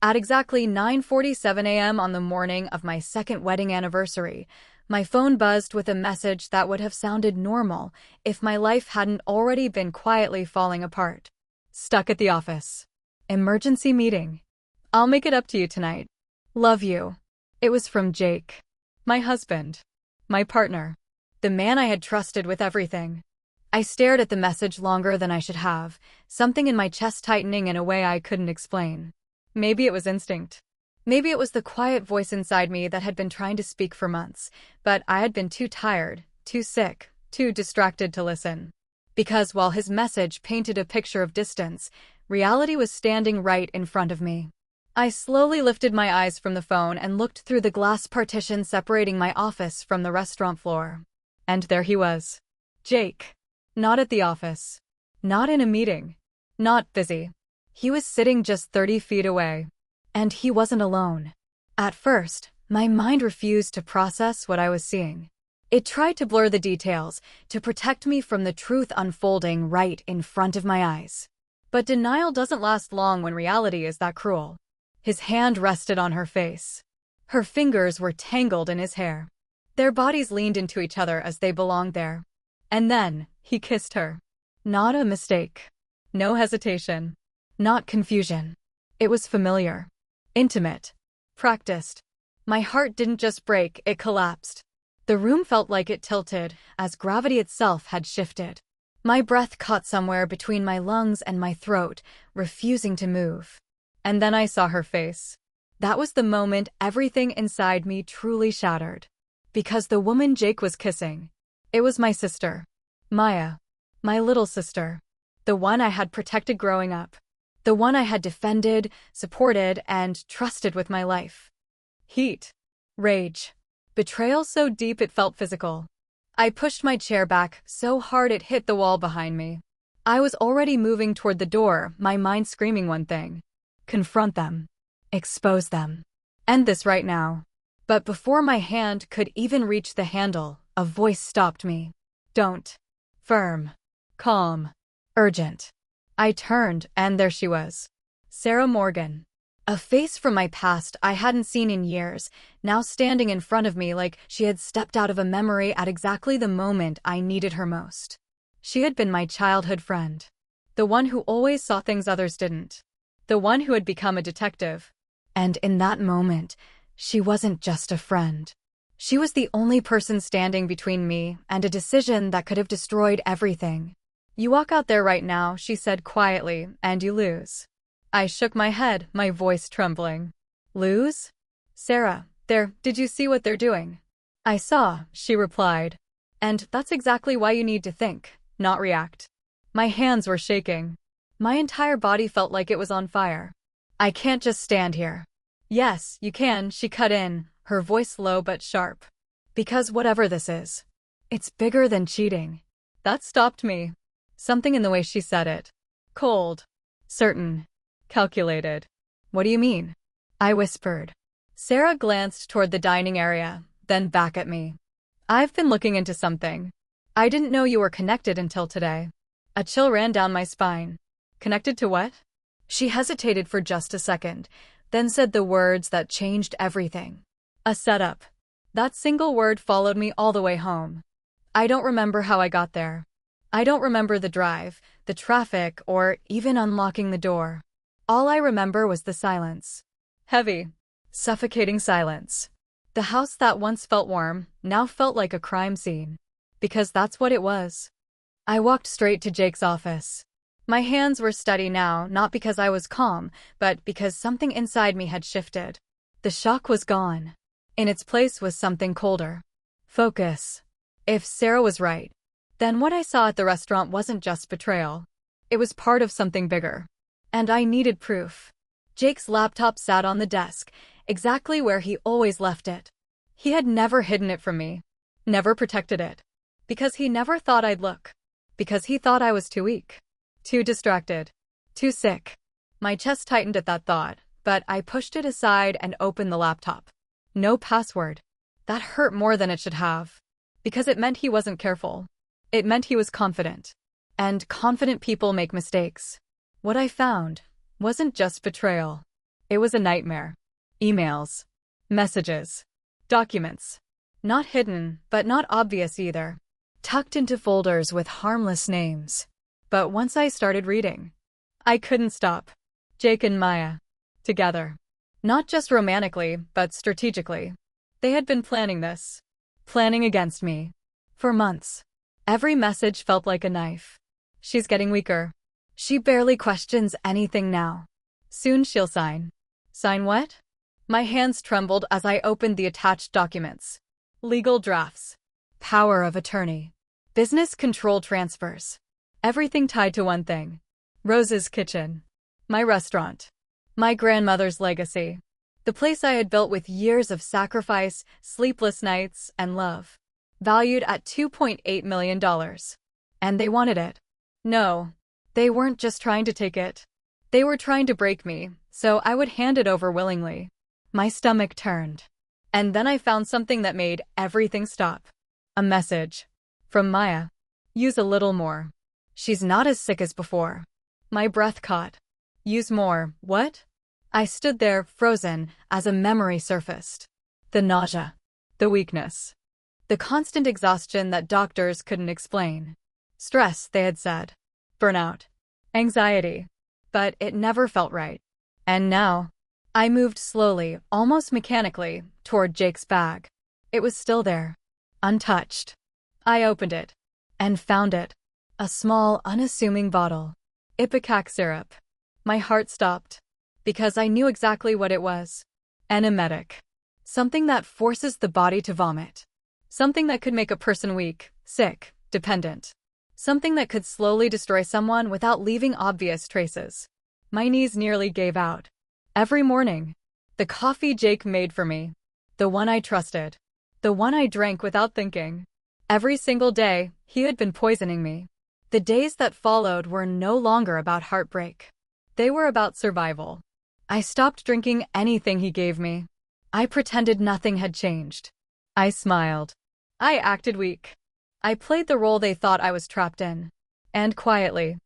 At exactly 9:47 a.m. on the morning of my second wedding anniversary, my phone buzzed with a message that would have sounded normal if my life hadn't already been quietly falling apart. Stuck at the office. Emergency meeting. I'll make it up to you tonight. Love you. It was from Jake. My husband. My partner. The man I had trusted with everything. I stared at the message longer than I should have, something in my chest tightening in a way I couldn't explain. Maybe it was instinct. Maybe it was the quiet voice inside me that had been trying to speak for months, but I had been too tired, too sick, too distracted to listen. Because while his message painted a picture of distance, reality was standing right in front of me. I slowly lifted my eyes from the phone and looked through the glass partition separating my office from the restaurant floor. And there he was. Jake. Not at the office. Not in a meeting. Not busy. He was sitting just 30 feet away. And he wasn't alone. At first, my mind refused to process what I was seeing. It tried to blur the details, to protect me from the truth unfolding right in front of my eyes. But denial doesn't last long when reality is that cruel. His hand rested on her face. Her fingers were tangled in his hair. Their bodies leaned into each other as they belonged there. And then, he kissed her. Not a mistake. No hesitation. Not confusion. It was familiar. Intimate. Practiced. My heart didn't just break, it collapsed. The room felt like it tilted, as gravity itself had shifted. My breath caught somewhere between my lungs and my throat, refusing to move. And then I saw her face. That was the moment everything inside me truly shattered. Because the woman Jake was kissing, it was my sister. Maya. My little sister. The one I had protected growing up. The one I had defended, supported, and trusted with my life. Heat. Rage. Betrayal so deep it felt physical. I pushed my chair back so hard it hit the wall behind me. I was already moving toward the door, my mind screaming one thing. Confront them. Expose them. End this right now. But before my hand could even reach the handle, a voice stopped me. Don't. Firm. Calm. Urgent. I turned, and there she was. Sarah Morgan. A face from my past I hadn't seen in years, now standing in front of me like she had stepped out of a memory at exactly the moment I needed her most. She had been my childhood friend. The one who always saw things others didn't. The one who had become a detective. And in that moment, she wasn't just a friend. She was the only person standing between me and a decision that could have destroyed everything. You walk out there right now, she said quietly, and you lose. I shook my head, my voice trembling. Lose? Sarah, did you see what they're doing? I saw, she replied. And that's exactly why you need to think, not react. My hands were shaking. My entire body felt like it was on fire. I can't just stand here. Yes, you can, she cut in, her voice low but sharp. Because whatever this is, it's bigger than cheating. That stopped me. Something in the way she said it. Cold. Certain. Calculated. What do you mean? I whispered. Sarah glanced toward the dining area, then back at me. I've been looking into something. I didn't know you were connected until today. A chill ran down my spine. Connected to what? She hesitated for just a second, then said the words that changed everything. A setup. That single word followed me all the way home. I don't remember how I got there. I don't remember the drive, the traffic, or even unlocking the door. All I remember was the silence. Heavy, suffocating silence. The house that once felt warm, now felt like a crime scene. Because that's what it was. I walked straight to Jake's office. My hands were steady now, not because I was calm, but because something inside me had shifted. The shock was gone. In its place was something colder. Focus. If Sarah was right, then what I saw at the restaurant wasn't just betrayal. It was part of something bigger. And I needed proof. Jake's laptop sat on the desk, exactly where he always left it. He had never hidden it from me. Never protected it. Because he never thought I'd look. Because he thought I was too weak. Too distracted. Too sick. My chest tightened at that thought, but I pushed it aside and opened the laptop. No password. That hurt more than it should have. Because it meant he wasn't careful. It meant he was confident. And confident people make mistakes. What I found wasn't just betrayal. It was a nightmare. Emails, messages, documents. Not hidden, but not obvious either. Tucked into folders with harmless names. But once I started reading, I couldn't stop. Jake and Maya. Together. Not just romantically, but strategically. They had been planning this. Planning against me. For months. Every message felt like a knife. She's getting weaker. She barely questions anything now. Soon she'll sign. Sign what? My hands trembled as I opened the attached documents. Legal drafts. Power of attorney. Business control transfers. Everything tied to one thing. Rose's kitchen. My restaurant. My grandmother's legacy. The place I had built with years of sacrifice, sleepless nights, and love. Valued at $2.8 million. And they wanted it. No, they weren't just trying to take it. They were trying to break me, so I would hand it over willingly. My stomach turned. And then I found something that made everything stop. A message. From Maya. Use a little more. She's not as sick as before. My breath caught. Use more, what? I stood there, frozen, as a memory surfaced. The nausea. The weakness. The constant exhaustion that doctors couldn't explain. Stress, they had said. Burnout. Anxiety. But it never felt right. And now, I moved slowly, almost mechanically, toward Jake's bag. It was still there. Untouched. I opened it. And found it. A small, unassuming bottle. Ipecac syrup. My heart stopped. Because I knew exactly what it was. An emetic. Something that forces the body to vomit. Something that could make a person weak, sick, dependent. Something that could slowly destroy someone without leaving obvious traces. My knees nearly gave out. Every morning. The coffee Jake made for me. The one I trusted. The one I drank without thinking. Every single day, he had been poisoning me. The days that followed were no longer about heartbreak. They were about survival. I stopped drinking anything he gave me. I pretended nothing had changed. I smiled. I acted weak. I played the role they thought I was trapped in. And quietly,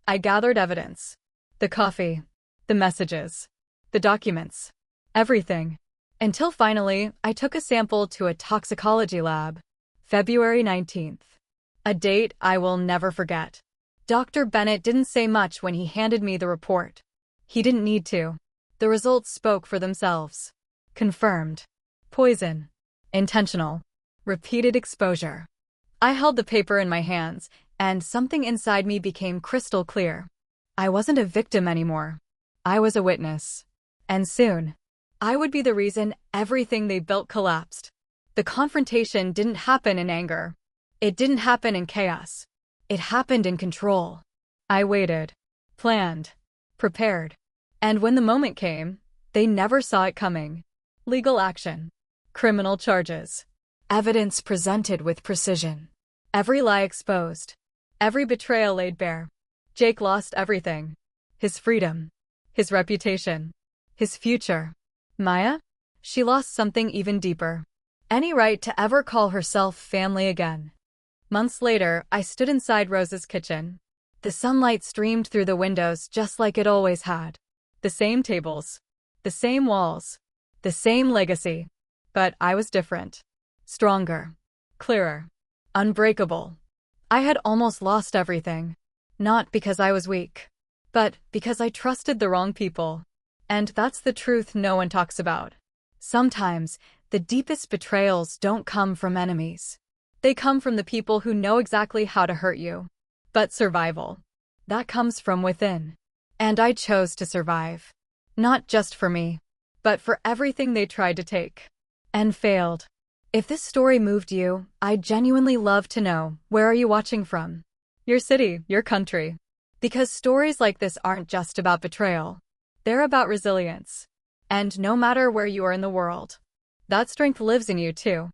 I gathered evidence. The coffee. The messages. The documents. Everything. Until finally, I took a sample to a toxicology lab. February 19th. A date I will never forget. Dr. Bennett didn't say much when he handed me the report. He didn't need to. The results spoke for themselves. Confirmed. Poison. Intentional. Repeated exposure. I held the paper in my hands, and something inside me became crystal clear. I wasn't a victim anymore. I was a witness. And soon, I would be the reason everything they built collapsed. The confrontation didn't happen in anger. It didn't happen in chaos. It happened in control. I waited. Planned. Prepared. And when the moment came, they never saw it coming. Legal action. Criminal charges. Evidence presented with precision. Every lie exposed. Every betrayal laid bare. Jake lost everything. His freedom. His reputation. His future. Maya? She lost something even deeper. Any right to ever call herself family again. Months later, I stood inside Rose's kitchen. The sunlight streamed through the windows just like it always had. The same tables. The same walls. The same legacy. But I was different. Stronger. Clearer. Unbreakable. I had almost lost everything. Not because I was weak, but because I trusted the wrong people. And that's the truth no one talks about. Sometimes, the deepest betrayals don't come from enemies. They come from the people who know exactly how to hurt you. But survival. That comes from within. And I chose to survive. Not just for me, but for everything they tried to take. And failed. If this story moved you, I'd genuinely love to know, where are you watching from? Your city, your country. Because stories like this aren't just about betrayal. They're about resilience. And no matter where you are in the world, that strength lives in you too.